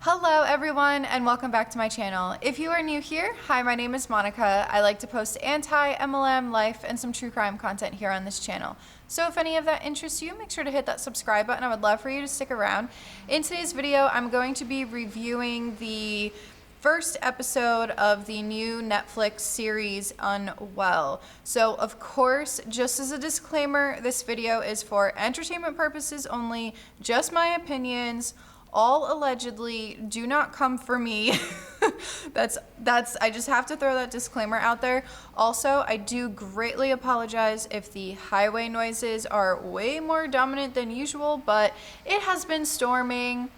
Hello everyone and welcome back to my channel. If you are new here, hi, my name is Monica. I like to post anti-MLM, life, and some true crime content here on this channel. So if any of that interests you, make sure to hit that subscribe button. I would love for you to stick around. In today's video, I'm going to be reviewing the first episode of the new Netflix series Unwell. So of course, just as a disclaimer, this video is for entertainment purposes only, just my opinions. All allegedly, do not come for me. I just have to throw that disclaimer out there. Also, I do greatly apologize if the highway noises are way more dominant than usual, but it has been storming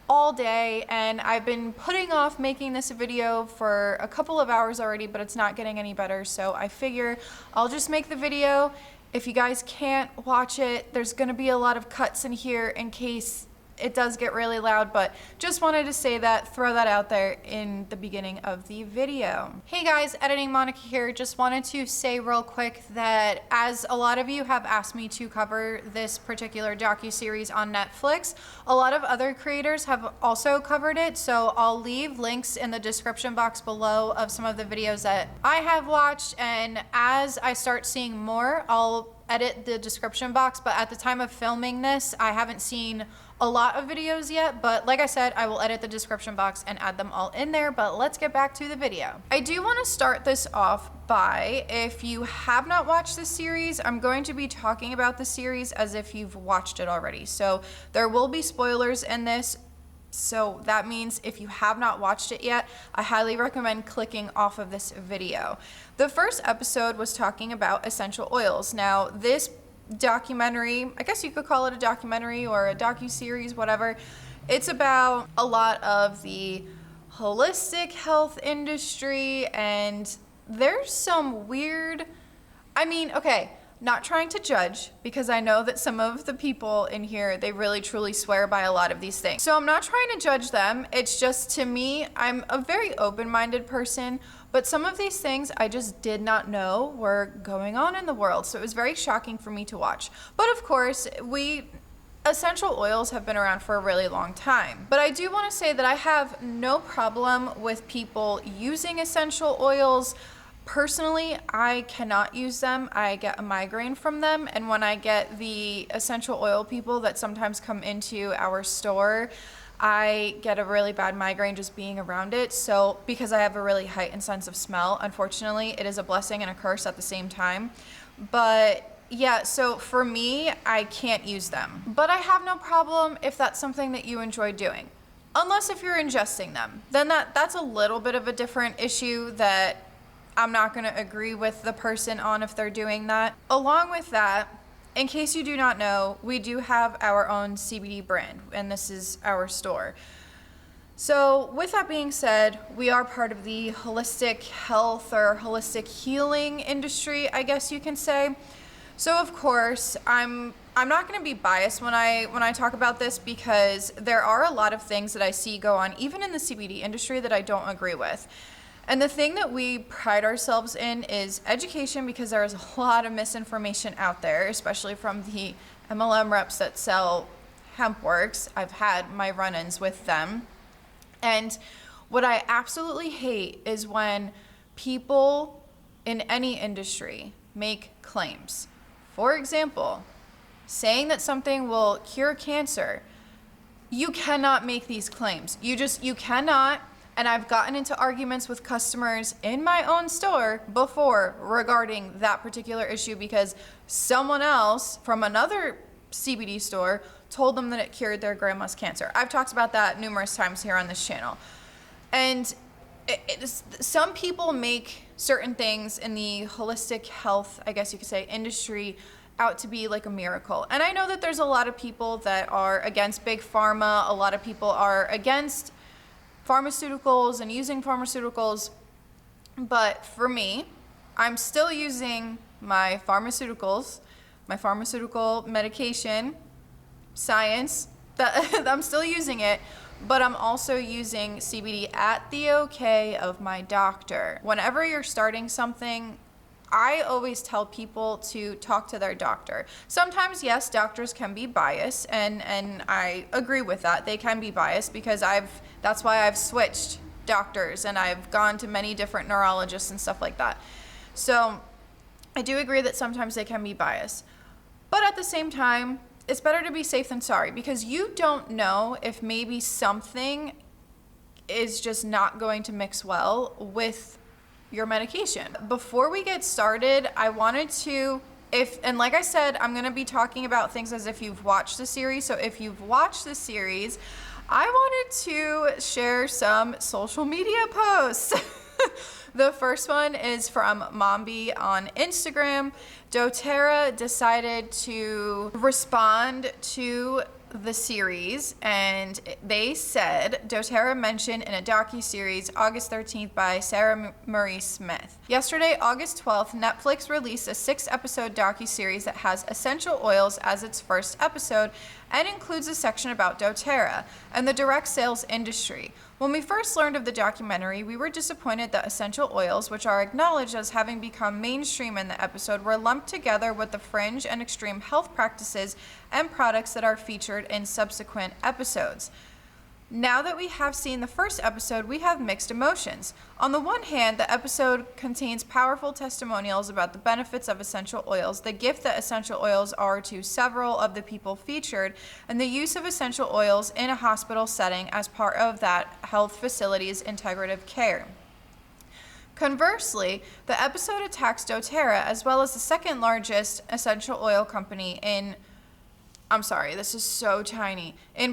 all day and I've been putting off making this video for a couple of hours already, but it's not getting any better. So I figure I'll just make the video. If you guys can't watch it, there's gonna be a lot of cuts in here in case it does get really loud, but just wanted to say that, throw that out there in the beginning of the video. Hey guys, Editing Monica here. Just wanted to say real quick that as a lot of you have asked me to cover this particular docuseries on Netflix, a lot of other creators have also covered it, so I'll leave links in the description box below of some of the videos that I have watched, and as I start seeing more, I'll edit the description box, but at the time of filming this, I haven't seen a lot of videos yet, but like I said, I will edit the description box and add them all in there. But let's get back to the video. I do want to start this off by, if you have not watched this series, I'm going to be talking about the series as if you've watched it already. So there will be spoilers in this. So that means if you have not watched it yet, I highly recommend clicking off of this video. The first episode was talking about essential oils. Now this documentary, I guess you could call it a documentary or a docu-series, whatever. It's about a lot of the holistic health industry, and there's some weird, okay, not trying to judge, because I know that some of the people in here, they really truly swear by a lot of these things. So I'm not trying to judge them. It's just, to me, I'm a very open-minded person, but some of these things I just did not know were going on in the world. So it was very shocking for me to watch. But of course, essential oils have been around for a really long time. But I do want to say that I have no problem with people using essential oils. Personally, I cannot use them. I get a migraine from them, and when I get the essential oil people that sometimes come into our store, I get a really bad migraine just being around it. So because I have a really heightened sense of smell, unfortunately, it is a blessing and a curse at the same time. But yeah, so for me, I can't use them. But I have no problem if that's something that you enjoy doing. Unless if you're ingesting them, then that's a little bit of a different issue that I'm not going to agree with the person on if they're doing that. Along with that, in case you do not know, we do have our own CBD brand, and this is our store. So with that being said, we are part of the holistic health or holistic healing industry, I guess you can say. So of course, I'm not going to be biased when I talk about this, because there are a lot of things that I see go on, even in the CBD industry, that I don't agree with. And the thing that we pride ourselves in is education, because there is a lot of misinformation out there, especially from the MLM reps that sell hemp works. I've had my run-ins with them. And what I absolutely hate is when people in any industry make claims. For example, saying that something will cure cancer. You cannot make these claims. You cannot. And I've gotten into arguments with customers in my own store before regarding that particular issue, because someone else from another CBD store told them that it cured their grandma's cancer. I've talked about that numerous times here on this channel. And some people make certain things in the holistic health, I guess you could say, industry out to be like a miracle. And I know that there's a lot of people that are against big pharma. A lot of people are against pharmaceuticals and using pharmaceuticals, but for me, I'm still using my pharmaceuticals, my pharmaceutical medication, science, I'm still using it, but I'm also using CBD at the okay of my doctor. Whenever you're starting something, I always tell people to talk to their doctor. Sometimes, yes, doctors can be biased, and I agree with that. They can be biased because that's why I've switched doctors and I've gone to many different neurologists and stuff like that. So I do agree that sometimes they can be biased. But at the same time, it's better to be safe than sorry, because you don't know if maybe something is just not going to mix well with your medication. Before we get started, I wanted to, and like I said, I'm going to be talking about things as if you've watched the series. So if you've watched the series, I wanted to share some social media posts. The first one is from Mombi on Instagram. Doterra decided to respond to the series, and they said, Doterra mentioned in a docuseries August 13th by Sarah Marie Smith. Yesterday, August 12th, Netflix released a 6-episode docuseries that has essential oils as its first episode and includes a section about Doterra and the direct sales industry. When we first learned of the documentary, we were disappointed that essential oils, which are acknowledged as having become mainstream in the episode, were lumped together with the fringe and extreme health practices and products that are featured in subsequent episodes. Now that we have seen the first episode, we have mixed emotions. On the one hand, the episode contains powerful testimonials about the benefits of essential oils, the gift that essential oils are to several of the people featured, and the use of essential oils in a hospital setting as part of that health facility's integrative care. Conversely, the episode attacks Doterra as well as the second largest essential oil company in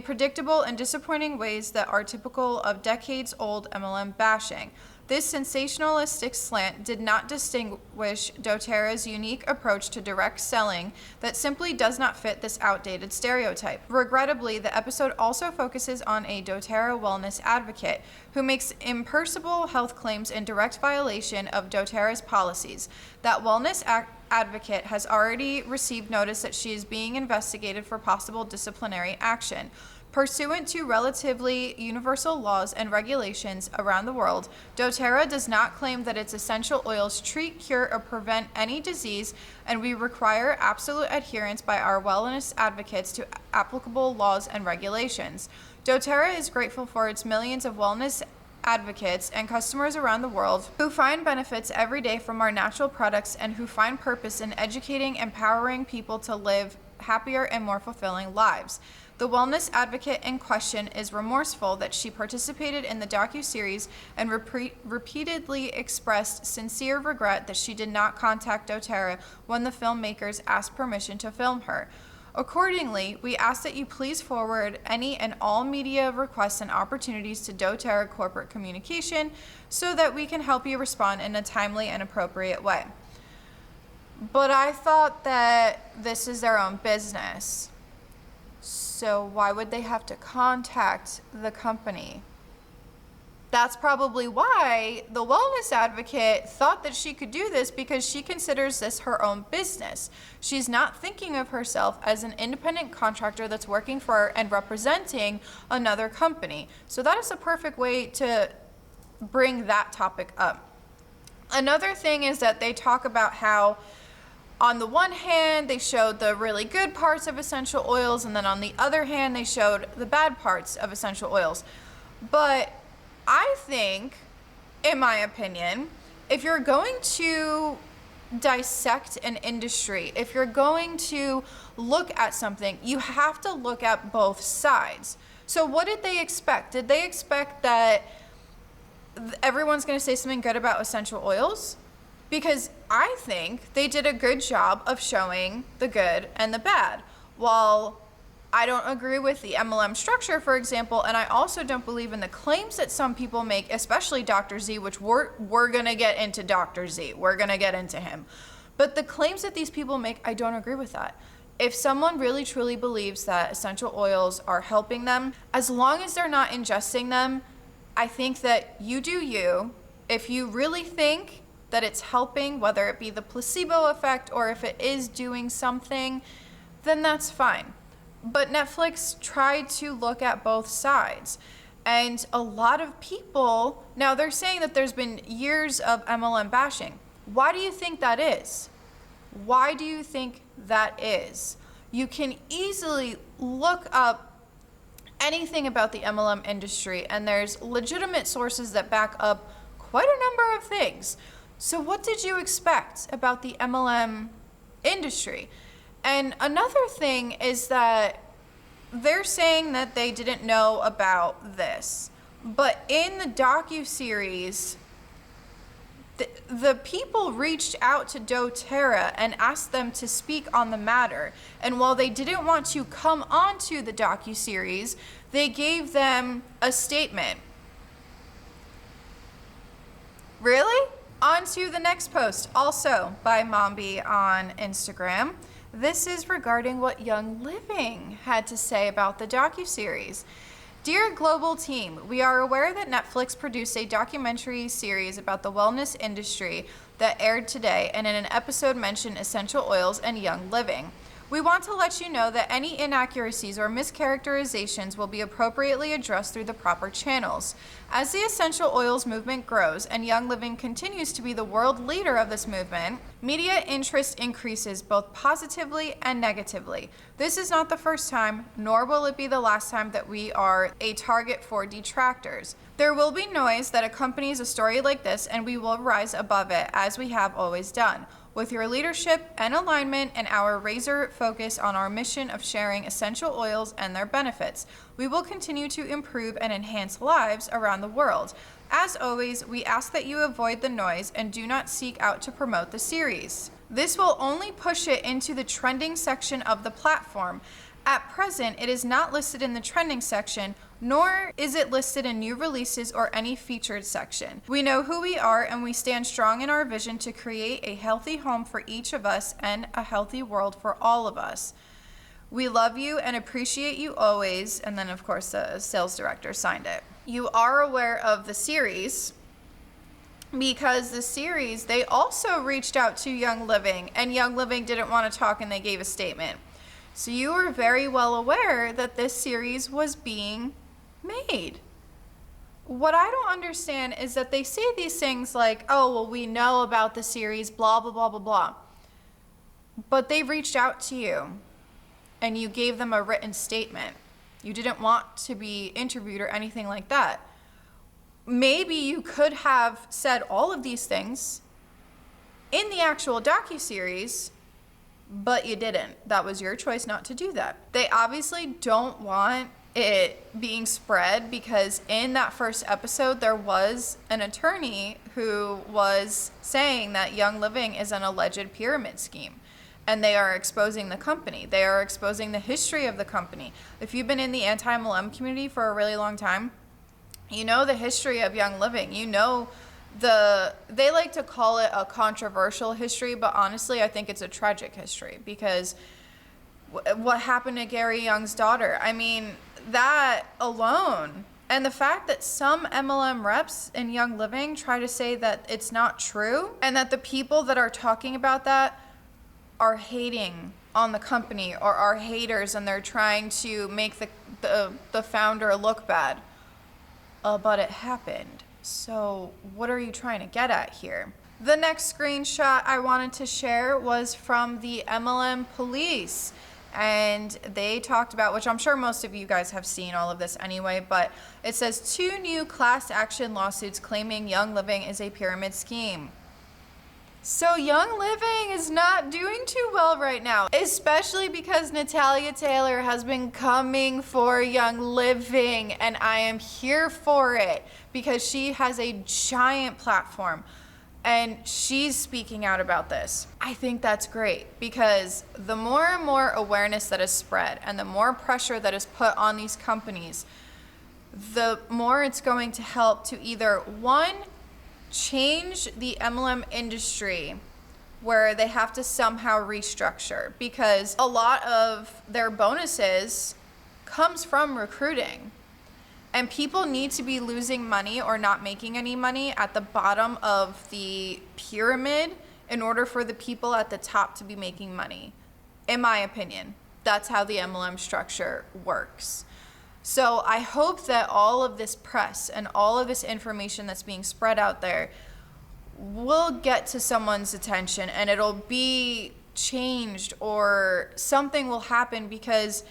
predictable and disappointing ways that are typical of decades-old MLM bashing. This sensationalistic slant did not distinguish Doterra's unique approach to direct selling that simply does not fit this outdated stereotype. Regrettably, the episode also focuses on a Doterra wellness advocate who makes impersonal health claims in direct violation of Doterra's policies. That wellness advocate has already received notice that she is being investigated for possible disciplinary action. Pursuant to relatively universal laws and regulations around the world, Doterra does not claim that its essential oils treat, cure, or prevent any disease, and we require absolute adherence by our wellness advocates to applicable laws and regulations. Doterra is grateful for its millions of wellness advocates and customers around the world who find benefits every day from our natural products and who find purpose in educating and empowering people to live happier and more fulfilling lives. The wellness advocate in question is remorseful that she participated in the docuseries and repeatedly expressed sincere regret that she did not contact Doterra when the filmmakers asked permission to film her. Accordingly, we ask that you please forward any and all media requests and opportunities to Doterra Corporate Communication so that we can help you respond in a timely and appropriate way. But I thought that this is their own business. So why would they have to contact the company? That's probably why the wellness advocate thought that she could do this, because she considers this her own business. She's not thinking of herself as an independent contractor that's working for and representing another company. So that is a perfect way to bring that topic up. Another thing is that they talk about how on the one hand, they showed the really good parts of essential oils, and then on the other hand, they showed the bad parts of essential oils. But I think, in my opinion, if you're going to dissect an industry, if you're going to look at something, you have to look at both sides. So what did they expect? Did they expect that everyone's going to say something good about essential oils? Because I think they did a good job of showing the good and the bad. While I don't agree with the MLM structure, for example, and I also don't believe in the claims that some people make, especially Dr. Z, which we're going to get into Dr. Z. We're going to get into him. But the claims that these people make, I don't agree with that. If someone really truly believes that essential oils are helping them, as long as they're not ingesting them, I think that you do you. If you really think that it's helping, whether it be the placebo effect or if it is doing something, then that's fine. But Netflix tried to look at both sides. And a lot of people, now they're saying that there's been years of MLM bashing. Why do you think that is? Why do you think that is? You can easily look up anything about the MLM industry, and there's legitimate sources that back up quite a number of things. So what did you expect about the MLM industry? And another thing is that they're saying that they didn't know about this, but in the docuseries, the people reached out to Doterra and asked them to speak on the matter. And while they didn't want to come onto the docuseries, they gave them a statement. Really? On to the next post, also by Mombi on Instagram. This is regarding what Young Living had to say about the docuseries. Dear Global Team, we are aware that Netflix produced a documentary series about the wellness industry that aired today, and in an episode mentioned essential oils and Young Living. We want to let you know that any inaccuracies or mischaracterizations will be appropriately addressed through the proper channels. As the essential oils movement grows and Young Living continues to be the world leader of this movement, media interest increases both positively and negatively. This is not the first time, nor will it be the last time that we are a target for detractors. There will be noise that accompanies a story like this, and we will rise above it, as we have always done. With your leadership and alignment and our razor focus on our mission of sharing essential oils and their benefits, we will continue to improve and enhance lives around the world. As always, we ask that you avoid the noise and do not seek out to promote the series. This will only push it into the trending section of the platform. At present, it is not listed in the trending section, nor is it listed in new releases or any featured section. We know who we are, and we stand strong in our vision to create a healthy home for each of us and a healthy world for all of us. We love you and appreciate you always. And then, of course, the sales director signed it. You are aware of the series because the series, they also reached out to Young Living, and Young Living didn't want to talk, and they gave a statement. So you are very well aware that this series was being made. What I don't understand is that they say these things like, oh, well, we know about the series, blah, blah, blah, blah, blah. But they reached out to you and you gave them a written statement. You didn't want to be interviewed or anything like that. Maybe you could have said all of these things in the actual docuseries, but you didn't. That was your choice not to do that. They obviously don't want it being spread because in that first episode, there was an attorney who was saying that Young Living is an alleged pyramid scheme, and they are exposing the company. They are exposing the history of the company. If you've been in the anti-MLM community for a really long time, you know the history of Young Living. You know they like to call it a controversial history, but honestly, I think it's a tragic history because what happened to Gary Young's daughter, I mean, that alone, and the fact that some MLM reps in Young Living try to say that it's not true and that the people that are talking about that are hating on the company or are haters and they're trying to make the founder look bad. But it happened. So what are you trying to get at here? The next screenshot I wanted to share was from the MLM police. And they talked about, which I'm sure most of you guys have seen all of this anyway, but it says 2 new class action lawsuits claiming Young Living is a pyramid scheme. So Young Living is not doing too well right now, especially because Natalia Taylor has been coming for Young Living, and I am here for it because she has a giant platform and she's speaking out about this. I think that's great because the more and more awareness that is spread and the more pressure that is put on these companies, the more it's going to help to either, one, change the MLM industry where they have to somehow restructure because a lot of their bonuses comes from recruiting. And people need to be losing money or not making any money at the bottom of the pyramid in order for the people at the top to be making money. In my opinion, that's how the MLM structure works. So I hope that all of this press and all of this information that's being spread out there will get to someone's attention and it'll be changed or something will happen, because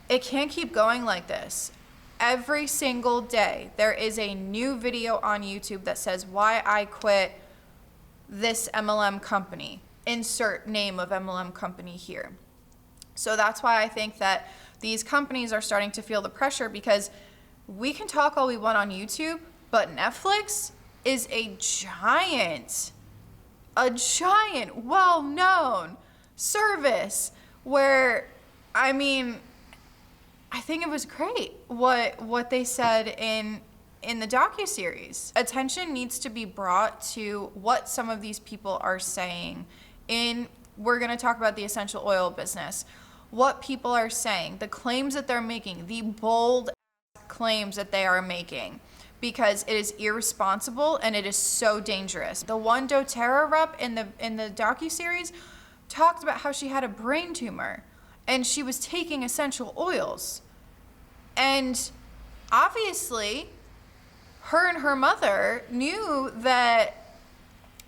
it can't keep going like this. Every single day there is a new video on YouTube that says why I quit this MLM company. Insert name of MLM company here. So that's why I think that these companies are starting to feel the pressure, because we can talk all we want on YouTube, but Netflix is a giant, well-known service where, I mean, I think it was great what they said in the docuseries. Attention needs to be brought to what some of these people are saying. We're going to talk about the essential oil business. What people are saying, the claims that they're making, the bold claims that they are making, because it is irresponsible and it is so dangerous. The one Doterra rep in the docuseries talked about how she had a brain tumor and she was taking essential oils. And obviously, her and her mother knew that,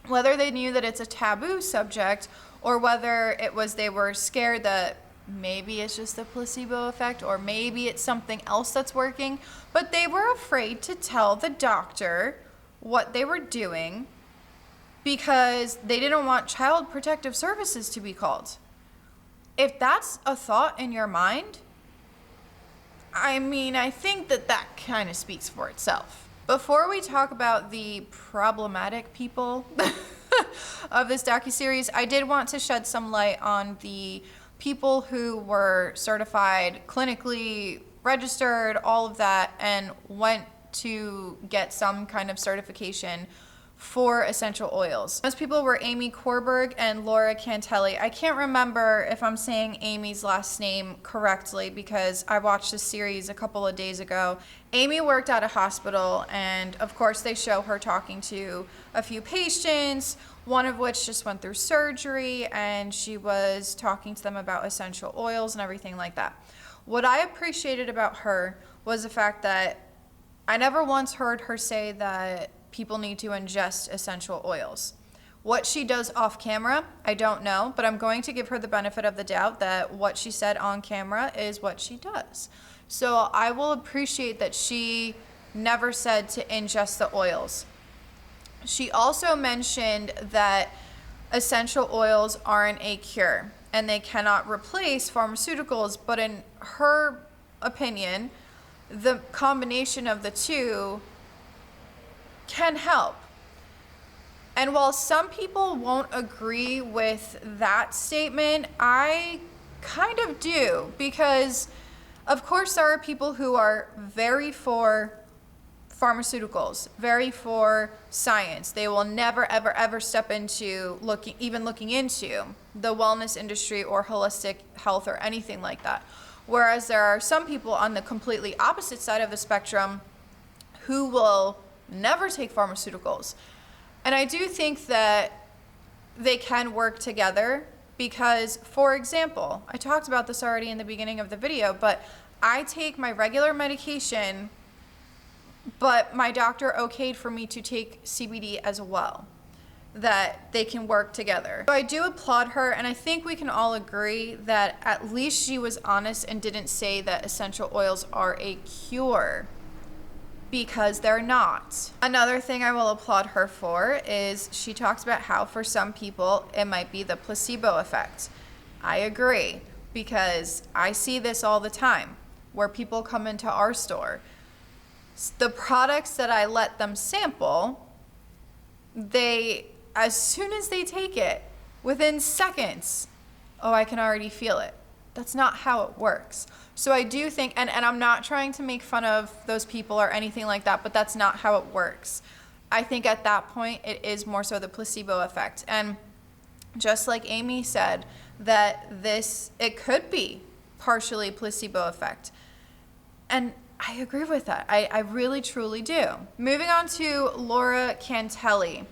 whether they knew that it's a taboo subject or whether it was they were scared that maybe it's just the placebo effect or maybe it's something else that's working, but they were afraid to tell the doctor what they were doing because they didn't want Child Protective Services to be called. If that's a thought in your mind, I mean, I think that kind of speaks for itself. Before we talk about the problematic people of this docuseries, I did want to shed some light on the people who were certified, clinically registered, all of that, and went to get some kind of certification for essential oils. Those people were Amy Korberg and Laura Cantelli. I can't remember if I'm saying Amy's last name correctly because I watched this series a couple of days ago. Amy worked at a hospital, and of course they show her talking to a few patients, one of which just went through surgery, and she was talking to them about essential oils and everything like that. What I appreciated about her was the fact that I never once heard her say that people need to ingest essential oils. What she does off camera, I don't know, but I'm going to give her the benefit of the doubt that what she said on camera is what she does. So I will appreciate that she never said to ingest the oils. She also mentioned that essential oils aren't a cure and they cannot replace pharmaceuticals, but in her opinion, the combination of the two can help. And while some people won't agree with that statement, I kind of do, because of course there are people who are very for pharmaceuticals, very for science. They will never ever ever step into looking into the wellness industry or holistic health or anything like that. Whereas there are some people on the completely opposite side of the spectrum who will never take pharmaceuticals. And I do think that they can work together because, for example, I talked about this already in the beginning of the video, but I take my regular medication, but my doctor okayed for me to take CBD as well, that they can work together. So I do applaud her, and I think we can all agree that at least she was honest and didn't say that essential oils are a cure, because they're not. Another thing I will applaud her for is she talks about how for some people it might be the placebo effect. I agree, because I see this all the time where people come into our store. The products that I let them sample, as soon as they take it, within seconds, oh, I can already feel it. That's not how it works. So I do think, and I'm not trying to make fun of those people or anything like that, but that's not how it works. I think at that point, it is more so the placebo effect. And just like Amy said, that it could be partially placebo effect. And I agree with that. I really, truly do. Moving on to Laura Cantelli.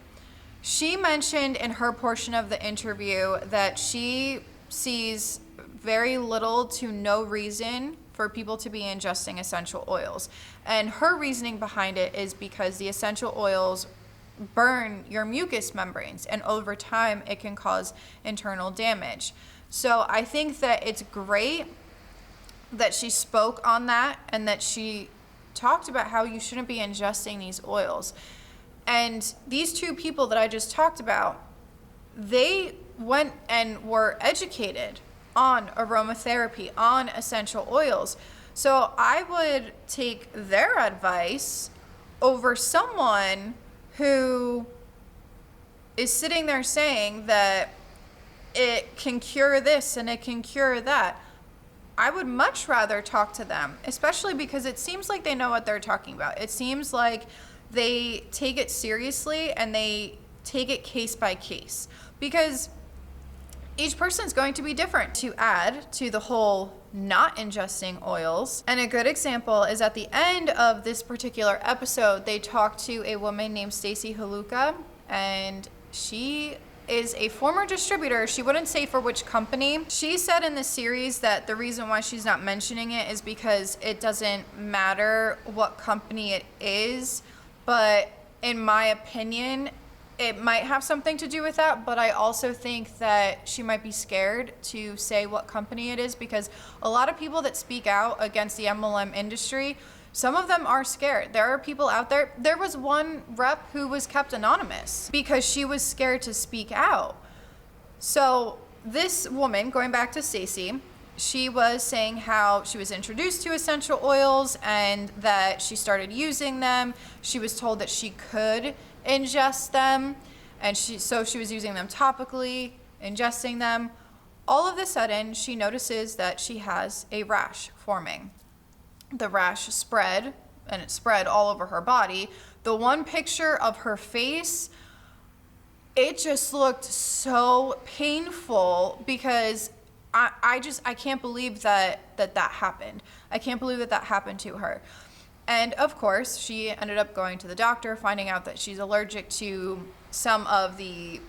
She mentioned in her portion of the interview that she sees very little to no reason for people to be ingesting essential oils. And her reasoning behind it is because the essential oils burn your mucous membranes, and over time it can cause internal damage. So I think that it's great that she spoke on that and that she talked about how you shouldn't be ingesting these oils. And these two people that I just talked about, they went and were educated on aromatherapy, on essential oils. So I would take their advice over someone who is sitting there saying that it can cure this and it can cure that. I would much rather talk to them, especially because it seems like they know what they're talking about. It seems like they take it seriously and they take it case by case, because each person's going to be different. To add to the whole not ingesting oils, and a good example is at the end of this particular episode, they talked to a woman named Stacy Holuka, and she is a former distributor. She wouldn't say for which company. She said in the series that the reason why she's not mentioning it is because it doesn't matter what company it is, but in my opinion, it might have something to do with that, but I also think that she might be scared to say what company it is, because a lot of people that speak out against the MLM industry, some of them are scared. There are people out there. There was one rep who was kept anonymous because she was scared to speak out. So this woman, going back to Stacy, she was saying how she was introduced to essential oils and that she started using them. She was told that she could ingest them, and so she was using them topically, ingesting them. All of a sudden, she notices that she has a rash forming. The rash spread, and it spread all over her body. The one picture of her face, it just looked so painful, because I can't believe that happened. I can't believe that happened to her. And of course, she ended up going to the doctor, finding out that she's allergic to some of the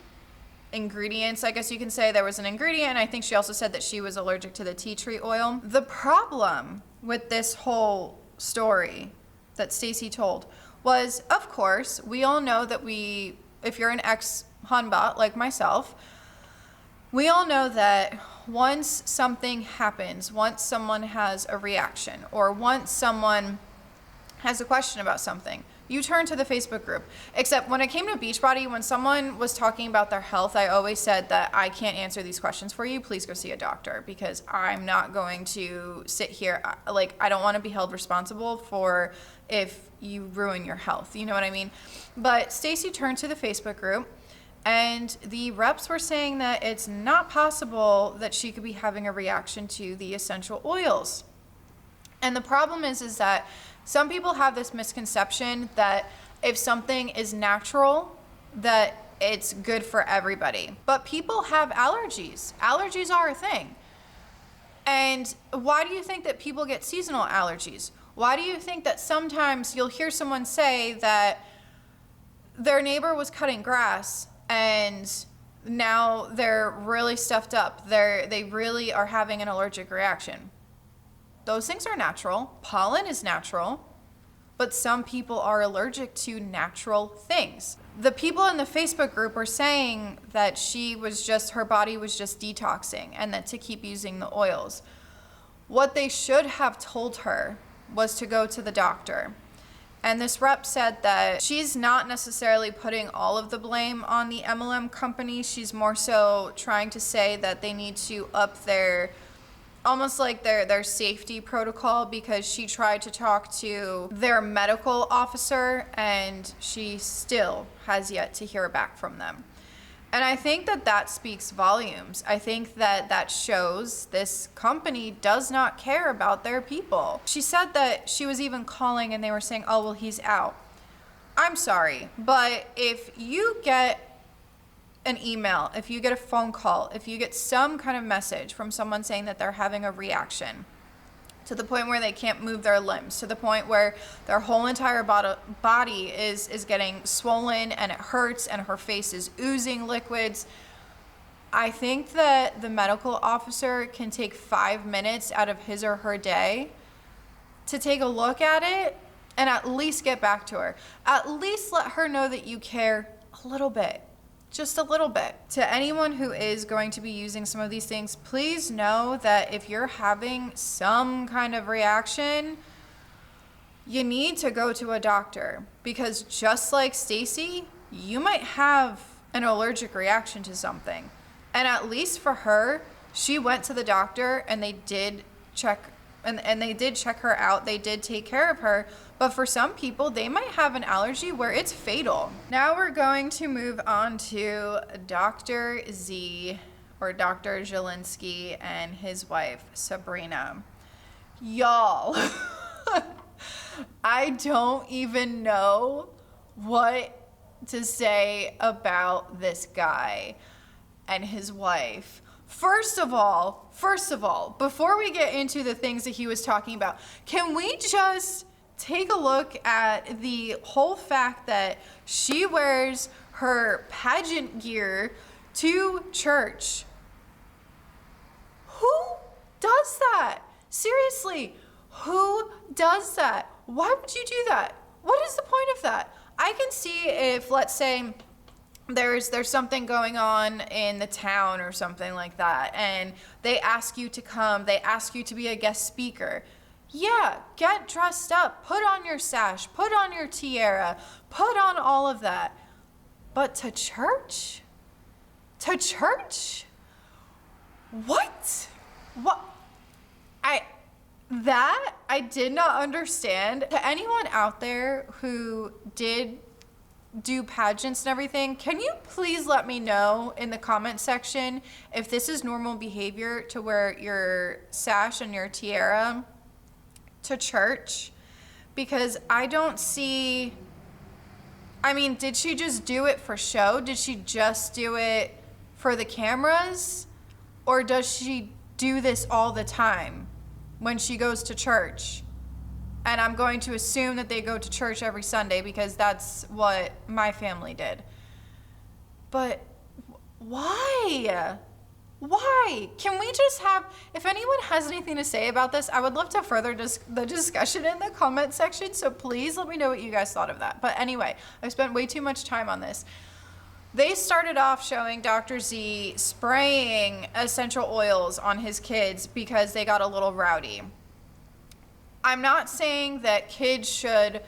ingredients, I guess you can say. There was an ingredient, and I think she also said that she was allergic to the tea tree oil. The problem with this whole story that Stacy told was, of course, we all know that if you're an ex-Hanbot like myself, we all know that once something happens, once someone has a reaction, or once someone has a question about something, you turn to the Facebook group. Except when it came to Beachbody, when someone was talking about their health, I always said that I can't answer these questions for you. Please go see a doctor, because I'm not going to sit here. Like, I don't want to be held responsible for if you ruin your health. You know what I mean? But Stacy turned to the Facebook group, and the reps were saying that it's not possible that she could be having a reaction to the essential oils. And the problem is that some people have this misconception that if something is natural, that it's good for everybody. But people have allergies. Allergies are a thing. And why do you think that people get seasonal allergies? Why do you think that sometimes you'll hear someone say that their neighbor was cutting grass and now they're really stuffed up? They really are having an allergic reaction. Those things are natural. Pollen is natural, but some people are allergic to natural things. The people in the Facebook group were saying that her body was just detoxing, and that to keep using the oils. What they should have told her was to go to the doctor. And this rep said that she's not necessarily putting all of the blame on the MLM company. She's more so trying to say that they need to up their safety protocol, because she tried to talk to their medical officer and she still has yet to hear back from them. And I think that speaks volumes. I think that shows this company does not care about their people. She said that she was even calling and they were saying, oh, well, he's out. I'm sorry, but if you get an email, if you get a phone call, if you get some kind of message from someone saying that they're having a reaction to the point where they can't move their limbs, to the point where their whole entire body is getting swollen and it hurts and her face is oozing liquids, I think that the medical officer can take 5 minutes out of his or her day to take a look at it and at least get back to her. At least let her know that you care a little bit. Just a little bit. To anyone who is going to be using some of these things, please know that if you're having some kind of reaction, you need to go to a doctor, because just like Stacy, you might have an allergic reaction to something. And at least for her, she went to the doctor and they did check and they did check her out. They did take care of her. But for some people, they might have an allergy where it's fatal. Now we're going to move on to Dr. Z, or Dr. Zielinski, and his wife, Sabrina. Y'all, I don't even know what to say about this guy and his wife. First of all, before we get into the things that he was talking about, can we just take a look at the whole fact that she wears her pageant gear to church? Who does that? Seriously, who does that? Why would you do that? What is the point of that? I can see if, let's say, there's something going on in the town or something like that, and they ask you to come, they ask you to be a guest speaker. Yeah, get dressed up, put on your sash, put on your tiara, put on all of that. But to church? To church? What? I did not understand. To anyone out there who did do pageants and everything, can you please let me know in the comment section if this is normal behavior to wear your sash and your tiara to church? Because I don't see, I mean, did she just do it for show? Did she just do it for the cameras? Or does she do this all the time when she goes to church? And I'm going to assume that they go to church every Sunday because that's what my family did. But why? Why? Can we just have, if anyone has anything to say about this, I would love to further the discussion in the comment section. So please let me know what you guys thought of that. But anyway, I've spent way too much time on this. They started off showing Dr. Z spraying essential oils on his kids because they got a little rowdy. I'm not saying that kids should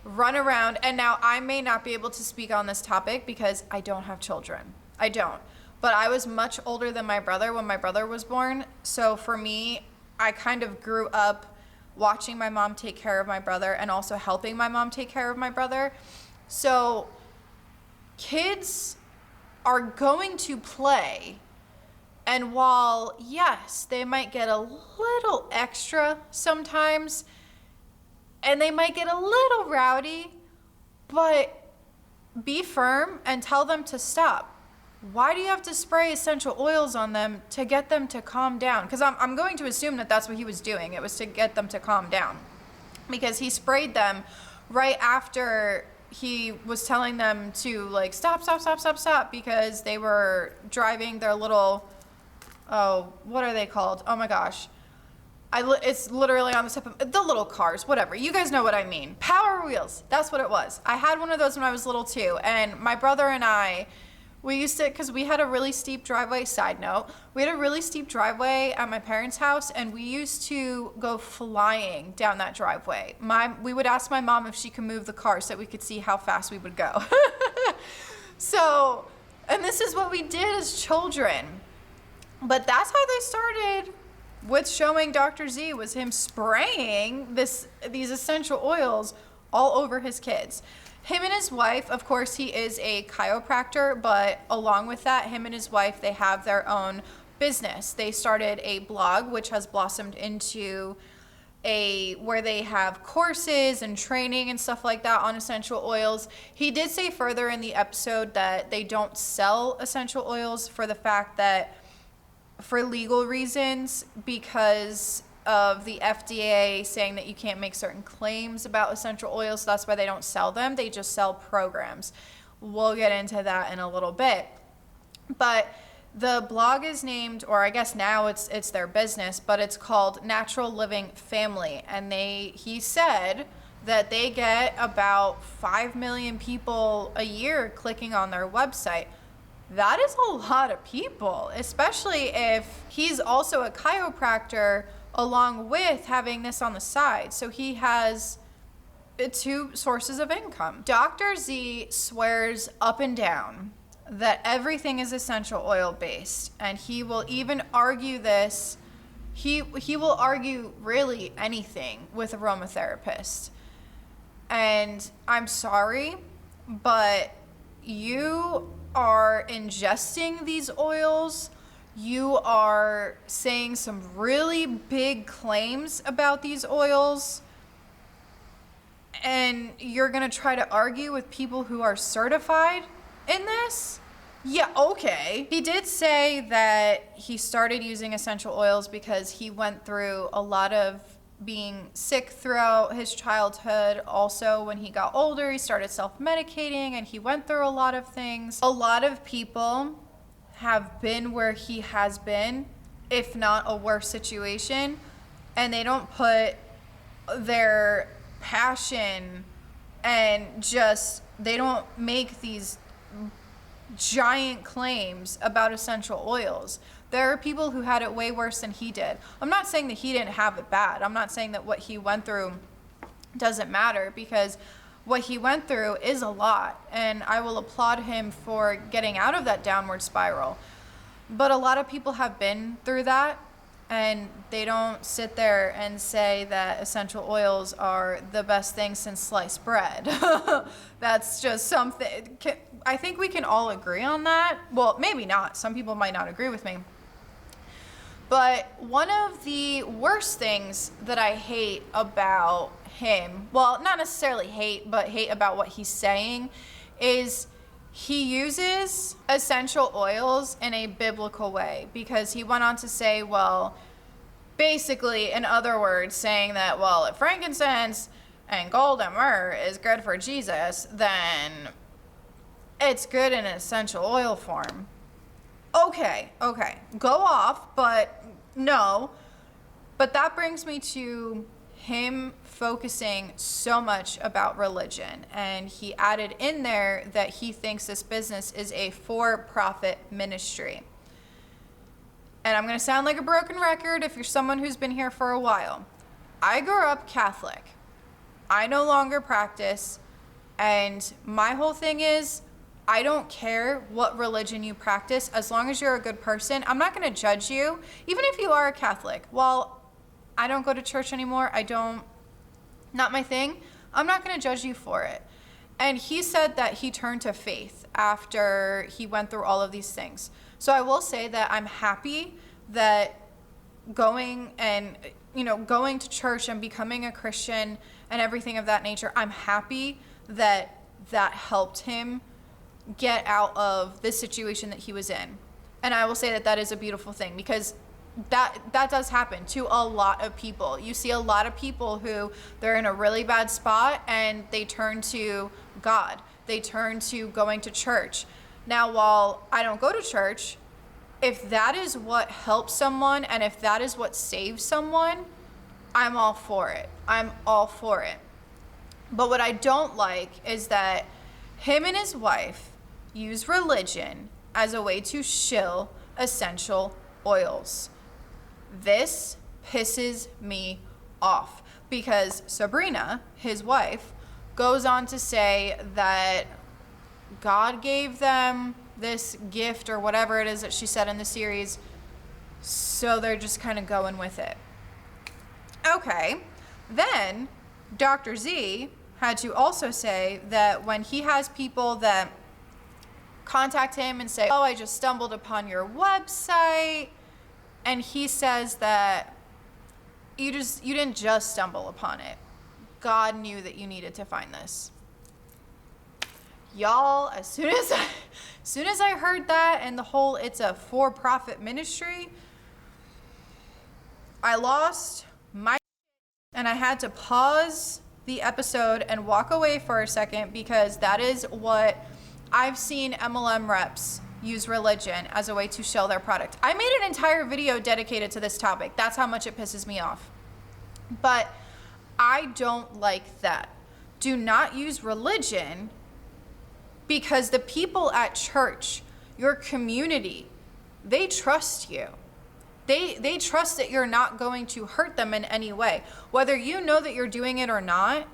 run around, and now I may not be able to speak on this topic because I don't have children. I don't. But I was much older than my brother when my brother was born. So for me, I kind of grew up watching my mom take care of my brother and also helping my mom take care of my brother. So kids are going to play. And while, yes, they might get a little extra sometimes, and they might get a little rowdy, but be firm and tell them to stop. Why do you have to spray essential oils on them to get them to calm down? Because I'm going to assume that that's what he was doing. It was to get them to calm down. Because he sprayed them right after he was telling them to, like, stop, because they were driving their little... Oh, what are they called? Oh my gosh. It's literally on the tip of the little cars, whatever. You guys know what I mean. Power wheels. That's what it was. I had one of those when I was little too. And my brother and I, we used to, because we had a really steep driveway, side note, we had a really steep driveway at my parents' house, and we used to go flying down that driveway. We would ask my mom if she could move the car so that we could see how fast we would go. So, and this is what we did as children. But that's how they started with showing Dr. Z, was him spraying these essential oils all over his kids. Him and his wife, of course, he is a chiropractor, but along with that, him and his wife, they have their own business. They started a blog, which has blossomed into where they have courses and training and stuff like that on essential oils. He did say further in the episode that they don't sell essential oils for the fact that for legal reasons, because of the FDA saying that you can't make certain claims about essential oils. So that's why they don't sell them. They just sell programs. We'll get into that in a little bit. But the blog is named, or I guess now it's their business, but it's called Natural Living Family. And he said that they get about 5 million people a year clicking on their website. That is a lot of people, especially if he's also a chiropractor along with having this on the side. So he has 2 sources of income. Dr. Z swears up and down that everything is essential oil based, and he will even argue this. He will argue really anything with aromatherapists. And I'm sorry, but you are ingesting these oils. You are saying some really big claims about these oils. And you're going to try to argue with people who are certified in this? Yeah, okay. He did say that he started using essential oils because he went through a lot of being sick throughout his childhood. Also, when he got older, he started self-medicating and he went through a lot of things. A lot of people have been where he has been, if not a worse situation, and they don't put their passion and just, they don't make these giant claims about essential oils. There are people who had it way worse than he did. I'm not saying that he didn't have it bad. I'm not saying that what he went through doesn't matter, because what he went through is a lot, and I will applaud him for getting out of that downward spiral. But a lot of people have been through that, and they don't sit there and say that essential oils are the best thing since sliced bread. That's just something. I think we can all agree on that. Well, maybe not. Some people might not agree with me. But one of the worst things that I hate about him, well, not necessarily hate, but hate about what he's saying, is he uses essential oils in a biblical way, because he went on to say, well, basically, in other words, saying that, well, if frankincense and gold and myrrh is good for Jesus, then it's good in essential oil form. Okay, go off, but no. But that brings me to him focusing so much about religion, and he added in there that he thinks this business is a for-profit ministry. And I'm going to sound like a broken record if you're someone who's been here for a while. I grew up Catholic. I no longer practice, and my whole thing is, I don't care what religion you practice, as long as you're a good person. I'm not going to judge you, even if you are a Catholic. Well, I don't go to church anymore. Not my thing. I'm not going to judge you for it. And he said that he turned to faith after he went through all of these things. So I will say that I'm happy that going to church and becoming a Christian and everything of that nature, I'm happy that helped him get out of this situation that he was in. And I will say that is a beautiful thing, because that does happen to a lot of people. You see a lot of people who they're in a really bad spot and they turn to God. They turn to going to church. Now, while I don't go to church, if that is what helps someone and if that is what saves someone, I'm all for it. I'm all for it. But what I don't like is that him and his wife use religion as a way to shill essential oils. This pisses me off, because Sabrina, his wife, goes on to say that God gave them this gift or whatever it is that she said in the series, so they're just kind of going with it. Okay, then Dr. Z had to also say that when he has people that contact him and say, oh, I just stumbled upon your website, and he says that you didn't just stumble upon it. God knew that you needed to find this. Y'all, as soon as I heard that and the whole it's a for-profit ministry, I lost my and I had to pause the episode and walk away for a second, because that is what I've seen MLM reps use religion as a way to sell their product. I made an entire video dedicated to this topic. That's how much it pisses me off. But I don't like that. Do not use religion, because the people at church, your community, they trust you. They trust that you're not going to hurt them in any way. Whether you know that you're doing it or not,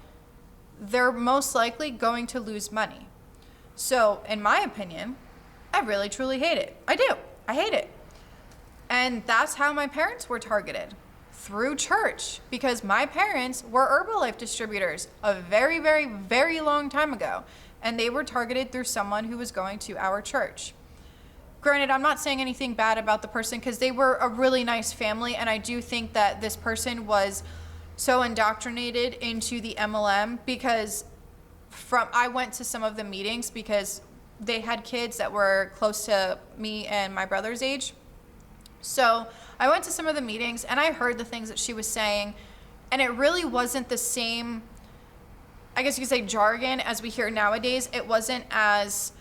they're most likely going to lose money. So in my opinion, I really truly hate it. I do. I hate it. And that's how my parents were targeted, through church, because my parents were Herbalife distributors a very, very, very long time ago. And they were targeted through someone who was going to our church. Granted, I'm not saying anything bad about the person, because they were a really nice family. And I do think that this person was so indoctrinated into the MLM, because I went to some of the meetings because they had kids that were close to me and my brother's age. So I went to some of the meetings and I heard the things that she was saying, and it really wasn't the same, I guess you could say, jargon as we hear nowadays. It wasn't as,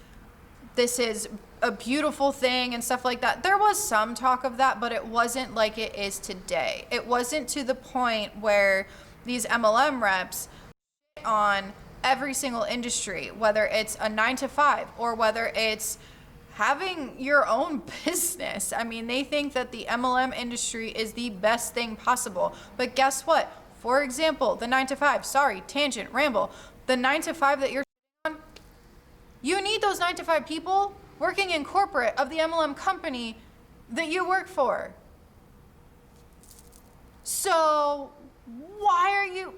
this is a beautiful thing and stuff like that. There was some talk of that, but it wasn't like it is today. It wasn't to the point where these MLM reps on every single industry, whether it's a 9-to-5 or whether it's having your own business. I mean, they think that the MLM industry is the best thing possible. But guess what? For example, the 9-to-5, sorry, tangent, ramble. The 9-to-5 that you're on, you need those 9-to-5 people working in corporate of the MLM company that you work for. So why are you...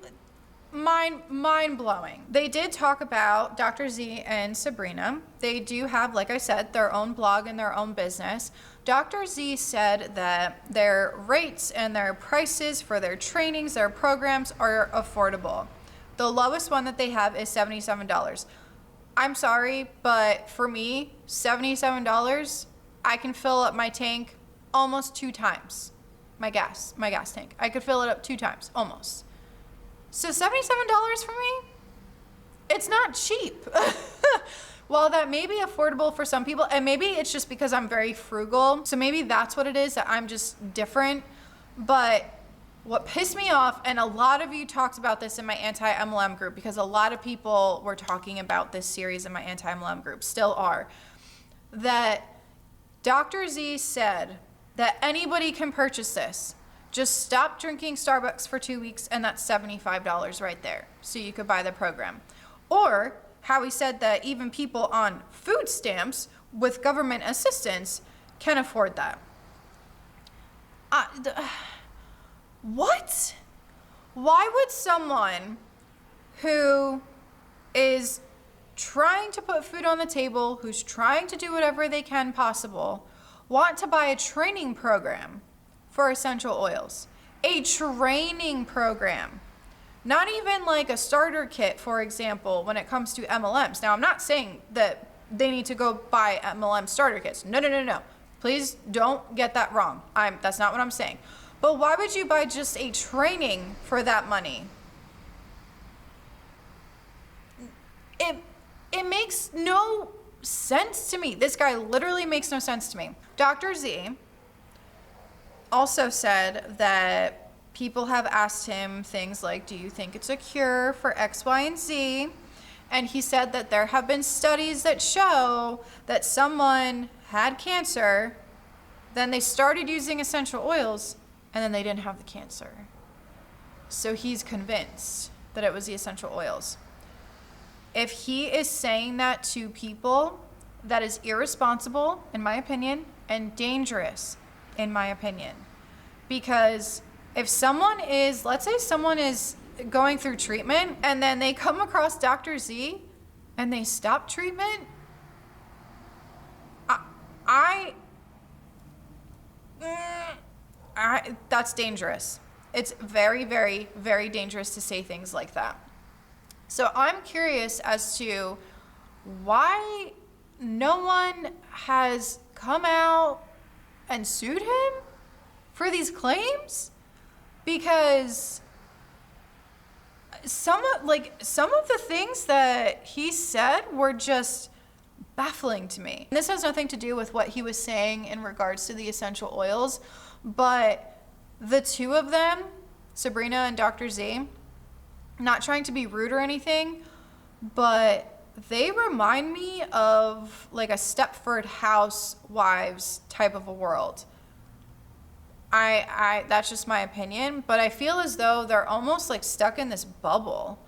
Mind blowing. They did talk about Dr. Z and Sabrina. They do have, like I said, their own blog and their own business. Dr. Z said that their rates and their prices for their trainings, their programs are affordable. The lowest one that they have is $77. I'm sorry, but for me, $77, I can fill up my tank almost 2 times. My gas tank. I could fill it up 2 times, almost. So $77 for me, it's not cheap. While that may be affordable for some people, and maybe it's just because I'm very frugal, so maybe that's what it is, that I'm just different. But what pissed me off, and a lot of you talked about this in my anti-MLM group, because a lot of people were talking about this series in my anti-MLM group, still are, that Dr. Z said that anybody can purchase this. Just stop drinking Starbucks for 2 weeks, and that's $75 right there. So you could buy the program. Or how he said that even people on food stamps with government assistance can afford that. What? Why would someone who is trying to put food on the table, who's trying to do whatever they can possible, want to buy a training program for essential oils? A training program. Not even like a starter kit, for example, when it comes to MLMs. Now, I'm not saying that they need to go buy MLM starter kits. No. Please don't get that wrong. That's not what I'm saying. But why would you buy just a training for that money? It makes no sense to me. This guy literally makes no sense to me. Dr. Z also said that people have asked him things like, do you think it's a cure for X, Y, and Z? And he said that there have been studies that show that someone had cancer, then they started using essential oils, and then they didn't have the cancer. So he's convinced that it was the essential oils. If he is saying that to people, that is irresponsible, in my opinion, and dangerous, in my opinion. Because if someone is, let's say someone is going through treatment and then they come across Dr. Z and they stop treatment, that's dangerous. It's very, very, very dangerous to say things like that. So I'm curious as to why no one has come out and sued him for these claims, because some of the things that he said were just baffling to me. And this has nothing to do with what he was saying in regards to the essential oils, but the two of them, Sabrina and Dr. Z, not trying to be rude or anything, but they remind me of like a Stepford Housewives type of a world. That's just my opinion, but I feel as though they're almost like stuck in this bubble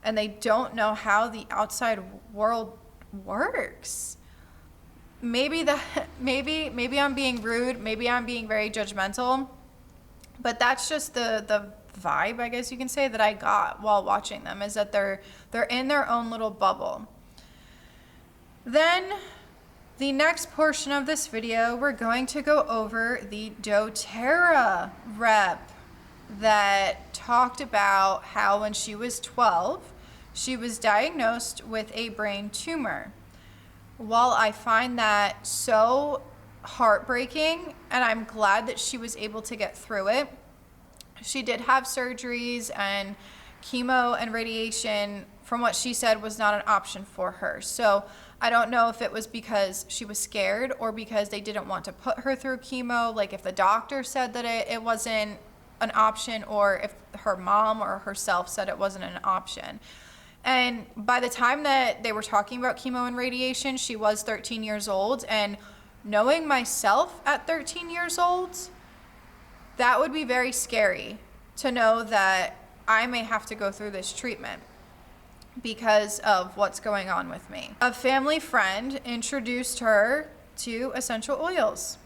and they don't know how the outside world works. Maybe I'm being rude, maybe I'm being very judgmental, but that's just the vibe, I guess you can say, that I got while watching them, is that they're in their own little bubble. Then the next portion of this video, we're going to go over the Doterra rep that talked about how when she was 12, she was diagnosed with a brain tumor. While I find that so heartbreaking, and I'm glad that she was able to get through it, she did have surgeries, and chemo and radiation, from what she said, was not an option for her. So I don't know if it was because she was scared or because they didn't want to put her through chemo, like if the doctor said that it wasn't an option, or if her mom or herself said it wasn't an option. And by the time that they were talking about chemo and radiation, she was 13 years old. And knowing myself at 13 years old, that would be very scary to know that I may have to go through this treatment because of what's going on with me. A family friend introduced her to essential oils.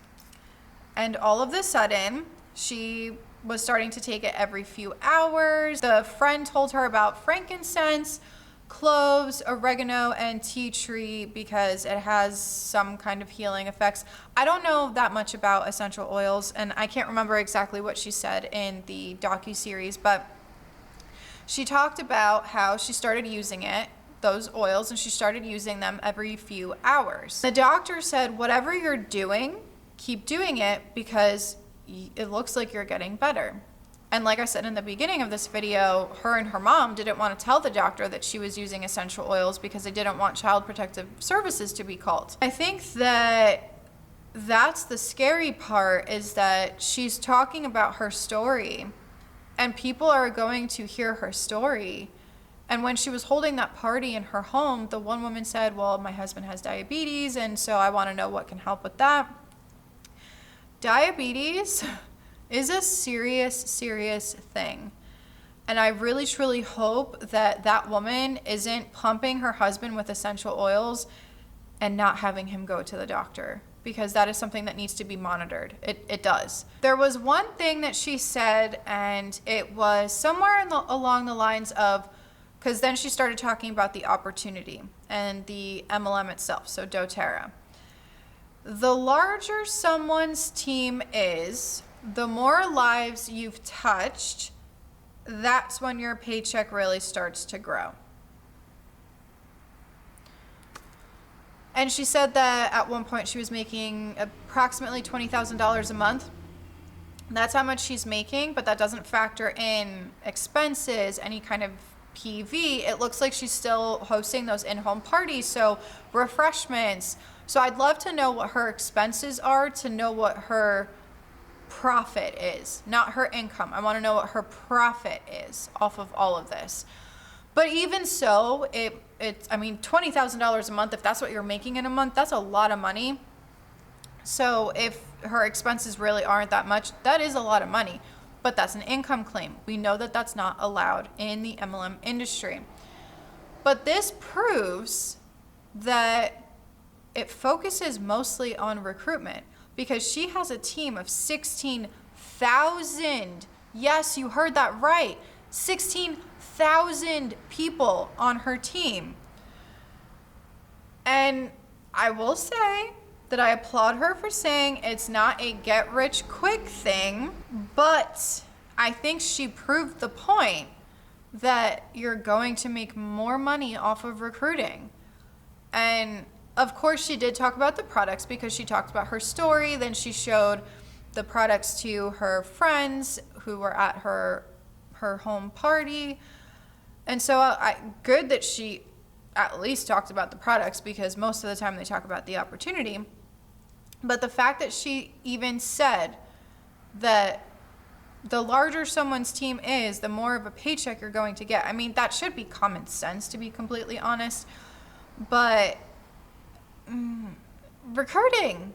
And all of a sudden, she was starting to take it every few hours. The friend told her about frankincense, cloves, oregano, and tea tree because it has some kind of healing effects. I don't know that much about essential oils, and I can't remember exactly what she said in the docuseries, but she talked about how she started using those oils, and she started using them every few hours. The doctor said, whatever you're doing, keep doing it because it looks like you're getting better. And like I said in the beginning of this video, her and her mom didn't want to tell the doctor that she was using essential oils because they didn't want Child Protective Services to be called. I think that that's the scary part, is that she's talking about her story and people are going to hear her story. And when she was holding that party in her home, the one woman said, well, my husband has diabetes, and so I want to know what can help with that. Diabetes is a serious, serious thing. And I really, truly hope that that woman isn't pumping her husband with essential oils and not having him go to the doctor, because that is something that needs to be monitored. It does. There was one thing that she said, and it was somewhere along the lines of, because then she started talking about the opportunity and the MLM itself, so Doterra. The larger someone's team is, the more lives you've touched, that's when your paycheck really starts to grow. And she said that at one point she was making approximately $20,000 a month. That's how much she's making, but that doesn't factor in expenses, any kind of PV. It looks like she's still hosting those in-home parties, so refreshments. So I'd love to know what her expenses are, to know what her profit is, not her income. I want to know what her profit is off of all of this. But even so, I mean, $20,000 a month, if that's what you're making in a month, that's a lot of money. So if her expenses really aren't that much, that is a lot of money. But that's an income claim. We know that that's not allowed in the MLM industry. But this proves that it focuses mostly on recruitment, because she has a team of 16,000. Yes, you heard that right. 16,000 people on her team. And I will say that I applaud her for saying it's not a get-rich-quick thing, but I think she proved the point that you're going to make more money off of recruiting. And of course, she did talk about the products because she talked about her story. Then she showed the products to her friends who were at her home party. And so good that she at least talked about the products, because most of the time they talk about the opportunity. But the fact that she even said that the larger someone's team is, the more of a paycheck you're going to get. I mean, that should be common sense, to be completely honest. But recruiting,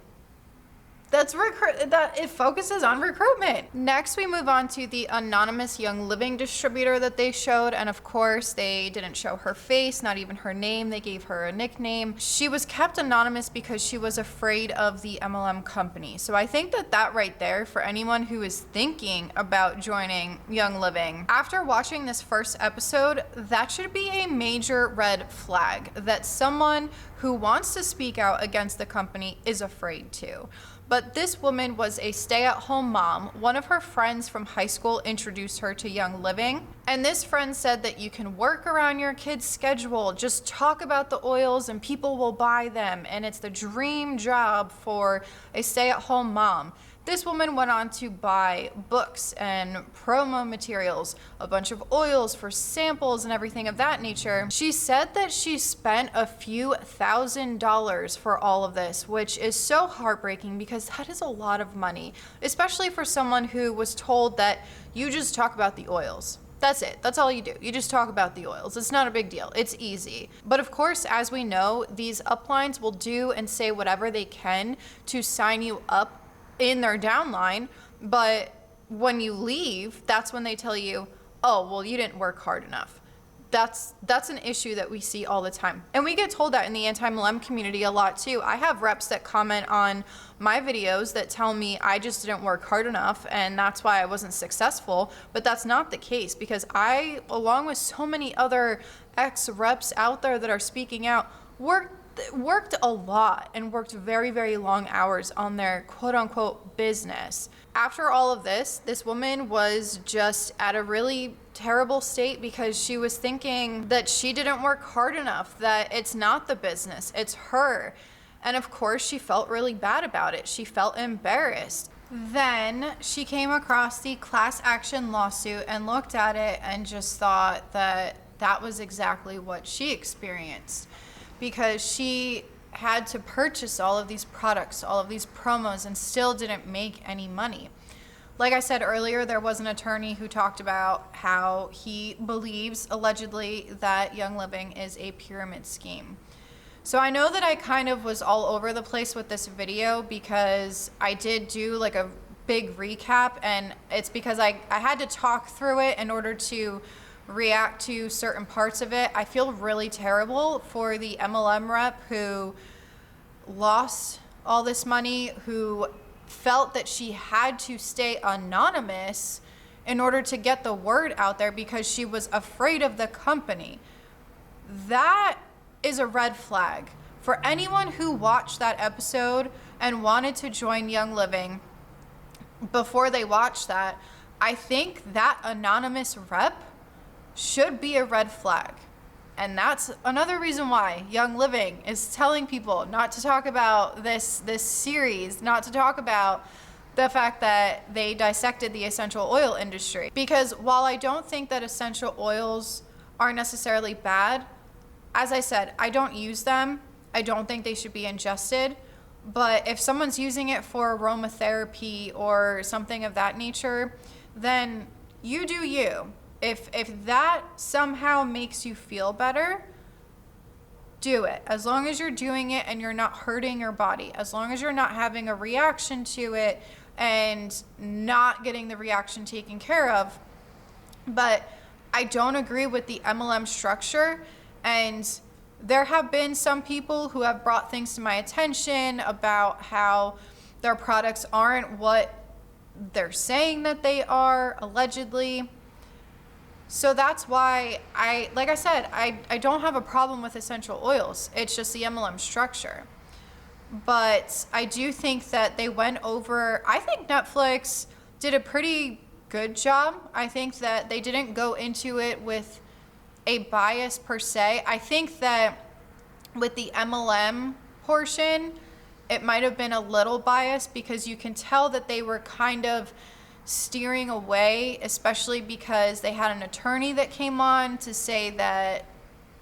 that it focuses on recruitment. Next, we move on to the anonymous Young Living distributor that they showed. And of course, they didn't show her face, not even her name. They gave her a nickname. She was kept anonymous because she was afraid of the MLM company. So I think that right there, for anyone who is thinking about joining Young Living, after watching this first episode, that should be a major red flag that someone who wants to speak out against the company is afraid to. But this woman was a stay-at-home mom. One of her friends from high school introduced her to Young Living. And this friend said that you can work around your kid's schedule. Just talk about the oils and people will buy them. And it's the dream job for a stay-at-home mom. This woman went on to buy books and promo materials, a bunch of oils for samples and everything of that nature. She said that she spent a few $1,000s for all of this, which is so heartbreaking because that is a lot of money, especially for someone who was told that you just talk about the oils. That's it. That's all you do. You just talk about the oils. It's not a big deal. It's easy. But of course, as we know, these uplines will do and say whatever they can to sign you up in their downline, but when you leave, that's when they tell you, oh, well, you didn't work hard enough. That's an issue that we see all the time. And we get told that in the anti-MLM community a lot too. I have reps that comment on my videos that tell me I just didn't work hard enough and that's why I wasn't successful, but that's not the case because I, along with so many other ex-reps out there that are speaking out, worked a lot and worked very, very long hours on their quote unquote business. After all of this woman was just at a really terrible state because she was thinking that she didn't work hard enough, that it's not the business, it's her. And of course, she felt really bad about it. She felt embarrassed. Then she came across the class action lawsuit and looked at it and just thought that that was exactly what she experienced, because she had to purchase all of these products, all of these promos, and still didn't make any money. Like I said earlier, there was an attorney who talked about how he believes, allegedly, that Young Living is a pyramid scheme. So I know that I kind of was all over the place with this video because I did do like a big recap, and it's because I had to talk through it in order to react to certain parts of it. I feel really terrible for the MLM rep who lost all this money, who felt that she had to stay anonymous in order to get the word out there because she was afraid of the company. That is a red flag. For anyone who watched that episode and wanted to join Young Living before they watched that, I think that anonymous rep should be a red flag. And that's another reason why Young Living is telling people not to talk about this series, not to talk about the fact that they dissected the essential oil industry. Because while I don't think that essential oils are necessarily bad, as I said, I don't use them. I don't think they should be ingested. But if someone's using it for aromatherapy or something of that nature, then you do you. If that somehow makes you feel better, do it. As long as you're doing it and you're not hurting your body, as long as you're not having a reaction to it and not getting the reaction taken care of. But I don't agree with the MLM structure, and there have been some people who have brought things to my attention about how their products aren't what they're saying that they are, allegedly. So that's why like I said, I don't have a problem with essential oils. It's just the MLM structure. But I do think that they went over, I think Netflix did a pretty good job. I think that they didn't go into it with a bias per se. I think that with the MLM portion, it might have been a little biased because you can tell that they were kind of steering away, especially because they had an attorney that came on to say that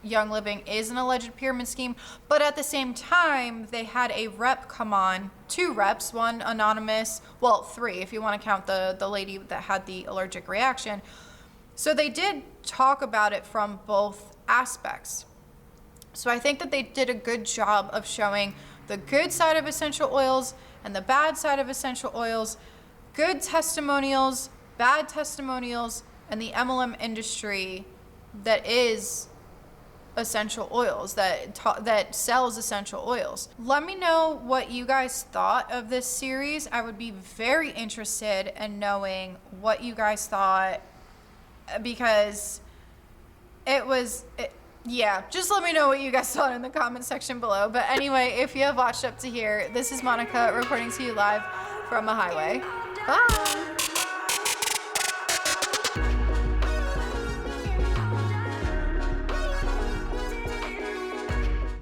Young Living is an alleged pyramid scheme, but at the same time, they had a rep come on, 2 reps, one anonymous, well, 3 if you want to count the lady that had the allergic reaction. So they did talk about it from both aspects. So I think that they did a good job of showing the good side of essential oils and the bad side of essential oils, good testimonials, bad testimonials, and the MLM industry that is essential oils, that sells essential oils. Let me know what you guys thought of this series. I would be very interested in knowing what you guys thought, because yeah, just let me know what you guys thought in the comment section below. But anyway, if you have watched up to here, this is Monica reporting to you live from a highway. Bye!